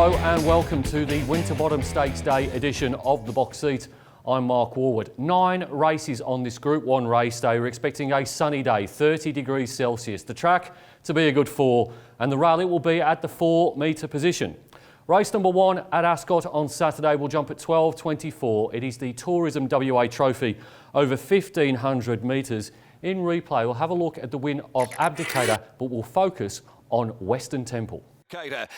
Hello and welcome to the Winterbottom Stakes Day edition of The Box Seat. I'm Mark Warwood. 9 races on this Group 1 race day. We're expecting a sunny day, 30 degrees Celsius. The track to be a good 4 and the rally will be at the 4 metre position. Race number 1 at Ascot on Saturday will jump at 12:24. It is the Tourism WA Trophy over 1,500 metres. In replay, we'll have a look at the win of Abdicator, but we'll focus on Western Temple.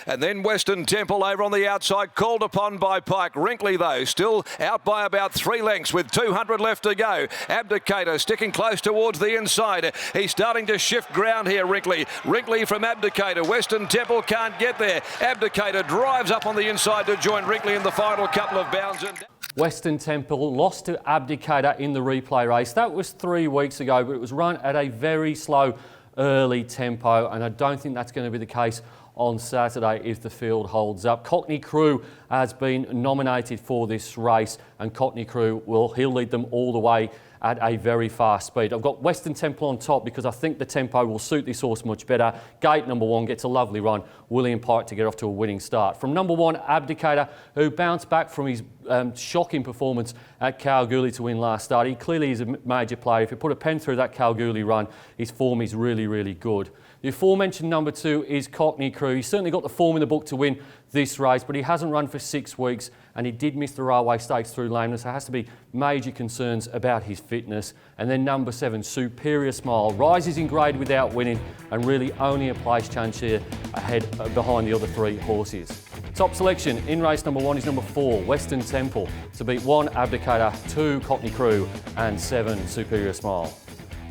And then Western Temple over on the outside, called upon by Pike. Wrinkly, though, still out by about 3 lengths with 200 left to go. Abdicator sticking close towards the inside. He's starting to shift ground here, Wrinkly. Wrinkly from Abdicator. Western Temple can't get there. Abdicator drives up on the inside to join Wrinkly in the final couple of bounds. Western Temple lost to Abdicator in the replay race. That was 3 weeks ago, but it was run at a very slow early tempo, and I don't think that's going to be the case on Saturday if the field holds up. Cockney Crew has been nominated for this race, and Cockney Crew he'll lead them all the way at a very fast speed. I've got Western Temple on top because I think the tempo will suit this horse much better. Gate number 1 gets a lovely run. William Pike to get off to a winning start. From number 1, Abdicator, who bounced back from his shocking performance at Kalgoorlie to win last start. He clearly is a major player. If you put a pen through that Kalgoorlie run, his form is really, really good. The aforementioned number 2 is Cockney Crew. He's certainly got the form in the book to win this race, but he hasn't run for 6 weeks and he did miss the Railway Stakes through lameness. There has to be major concerns about his fitness. And then number 7, Superior Smile, rises in grade without winning and really only a place chance here behind the other 3 horses. Top selection in race number 1 is number 4, Western Temple, to beat 1, Abdicator, 2, Cockney Crew and 7, Superior Smile.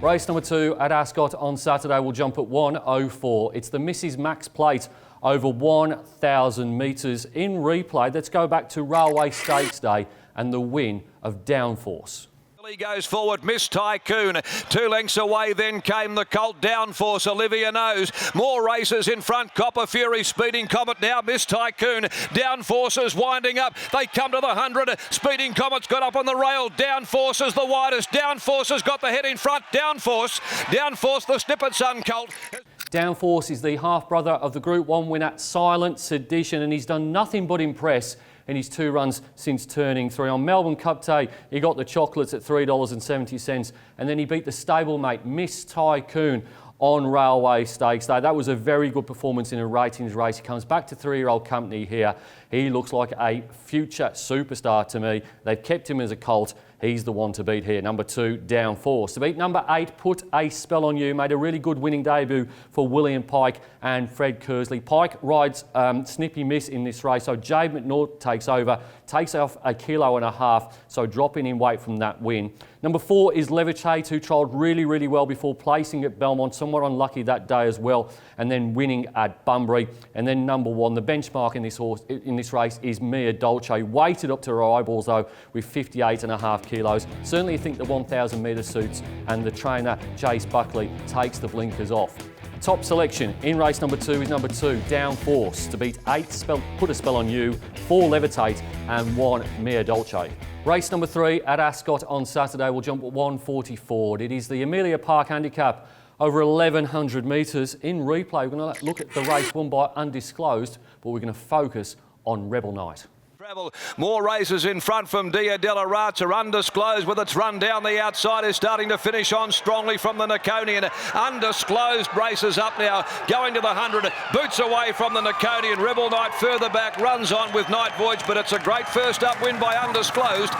Race number 2 at Ascot on Saturday will jump at 1:04. It's the Mrs Max Plate over 1,000 metres. In replay, let's go back to Railway Stakes Day and the win of Downforce. He goes forward, Miss Tycoon. 2 lengths away, then came the Colt. Downforce, Olivia knows. More races in front. Copper Fury, Speeding Comet now. Miss Tycoon. Downforce is winding up. They come to the 100. Speeding Comet's got up on the rail. Downforce is the widest. Downforce has got the head in front. Downforce, the Snippet Sun Colt. Downforce is the half-brother of the Group 1 winner, Silent Sedition, and he's done nothing but impress in his 2 runs since turning 3. On Melbourne Cup Day, he got the chocolates at $3.70, and then he beat the stablemate Miss Tycoon on Railway Stakes Day. That was a very good performance in a ratings race. He comes back to 3-year-old company here. He looks like a future superstar to me. They've kept him as a colt. He's the one to beat here. Number 2, Downforce. To beat number 8, Put a Spell on You. Made a really good winning debut for William Pike and Fred Kersley. Pike rides Snippy Miss in this race, so Jade McNaught takes over, takes off 1.5 kilos, so dropping in weight from that win. Number 4 is Levitate, who trialled really, really well before placing at Belmont, somewhat unlucky that day as well, and then winning at Bunbury. And then number 1, the benchmark in this race is Mia Dolce, weighted up to her eyeballs though with 58.5 kilos. Certainly think the 1,000 metre suits, and the trainer Jace Buckley takes the blinkers off. Top selection in race number 2 is number 2, Downforce, to beat 8, Put a Spell on You, 4, Levitate and 1, Mia Dolce. Race number 3 at Ascot on Saturday will jump at 1:44. It is the Amelia Park Handicap over 1,100 metres. In replay, we're going to look at the race won by Undisclosed, but we're going to focus on Rebel Knight. More races in front from Dia Della Razza. Undisclosed with its run down the outside is starting to finish on strongly from the Niconian. Undisclosed races up now, going to the 100. Boots away from the Niconian. Rebel Knight further back, runs on with Night Voyage, but it's a great first up win by Undisclosed.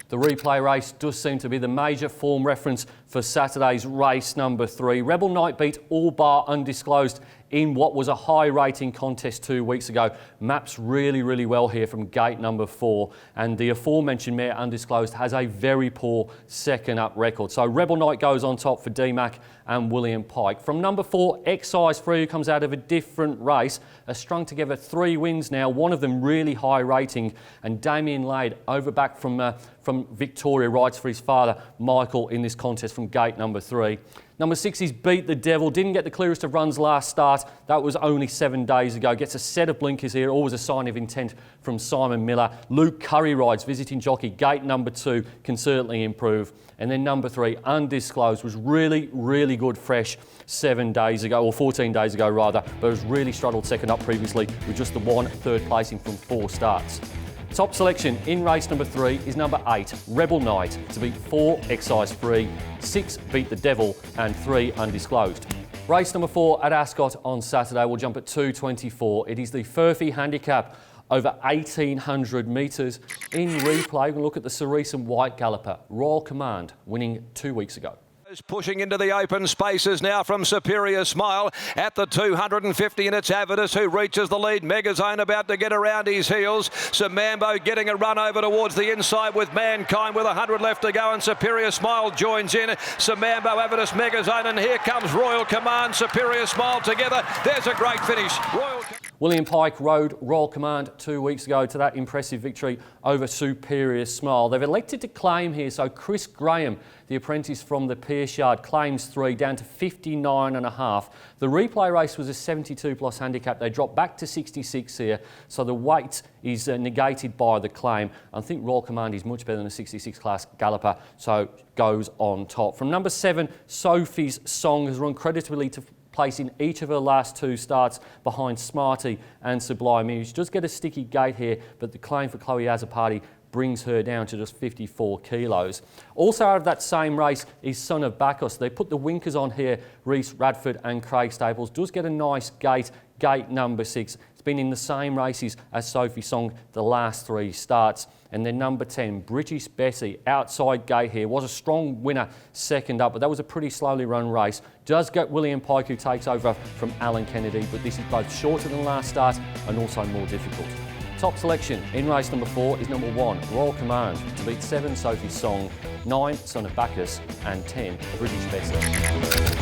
The replay race does seem to be the major form reference for Saturday's race number 3. Rebel Knight beat all bar Undisclosed in what was a high rating contest 2 weeks ago. Maps really, really well here from gate number 4, and the aforementioned mare Undisclosed has a very poor second up record. So Rebel Knight goes on top for DMAC and William Pike. From number 4, Excise Free, who comes out of a different race, has strung together 3 wins now, one of them really high rating, and Damien Lade over back from from Victoria, rides for his father, Michael, in this contest from gate number 3. Number 6 is Beat the Devil. Didn't get the clearest of runs last start. That was only 7 days ago. Gets a set of blinkers here. Always a sign of intent from Simon Miller. Luke Curry rides, visiting jockey. Gate number 2 can certainly improve. And then number 3, Undisclosed, was really, really good fresh 7 days ago, or 14 days ago rather, but has really struggled second up previously with just the 1 third placing from 4 starts. Top selection in race number 3 is number 8, Rebel Knight, to beat 4, Excise Free, 6, Beat the Devil, and 3, Undisclosed. Race number 4 at Ascot on Saturday will jump at 2:24. It is the Furphy Handicap over 1,800 metres. In replay, we'll look at the Cerise and White Galloper, Royal Command, winning 2 weeks ago. Pushing into the open spaces now from Superior Smile at the 250, and it's Avidus who reaches the lead. Megazone about to get around his heels. Samambo getting a run over towards the inside with Mankind with 100 left to go, and Superior Smile joins in. Samambo, Avidus, Megazone, and here comes Royal Command, Superior Smile together. There's a great finish. William Pike rode Royal Command 2 weeks ago to that impressive victory over Superior Smile. They've elected to claim here, so Chris Graham, the apprentice from the Pierce Yard, claims 3 down to 59.5. The replay race was a 72 plus handicap. They dropped back to 66 here, so the weight is negated by the claim. I think Royal Command is much better than a 66 class galloper, so goes on top. From number 7, Sophie's Song has run creditably to place in each of her last 2 starts behind Smarty and Sublime Image. Does get a sticky gate here, but the claim for Chloe Azzopardi brings her down to just 54 kilos. Also out of that same race is Son of Bacchus. They put the winkers on here, Reese Radford and Craig Staples. Does get a nice gate, gate number 6. It's been in the same races as Sophie Song the last 3 starts. And then number 10, British Betty, outside gate here, was a strong winner second up, but that was a pretty slowly run race. Does get William Pike, who takes over from Alan Kennedy, but this is both shorter than last start and also more difficult. Top selection in race number 4 is number 1, Royal Command, to beat 7, Sophie Song, 9, Son of Bacchus, and 10, British Betty.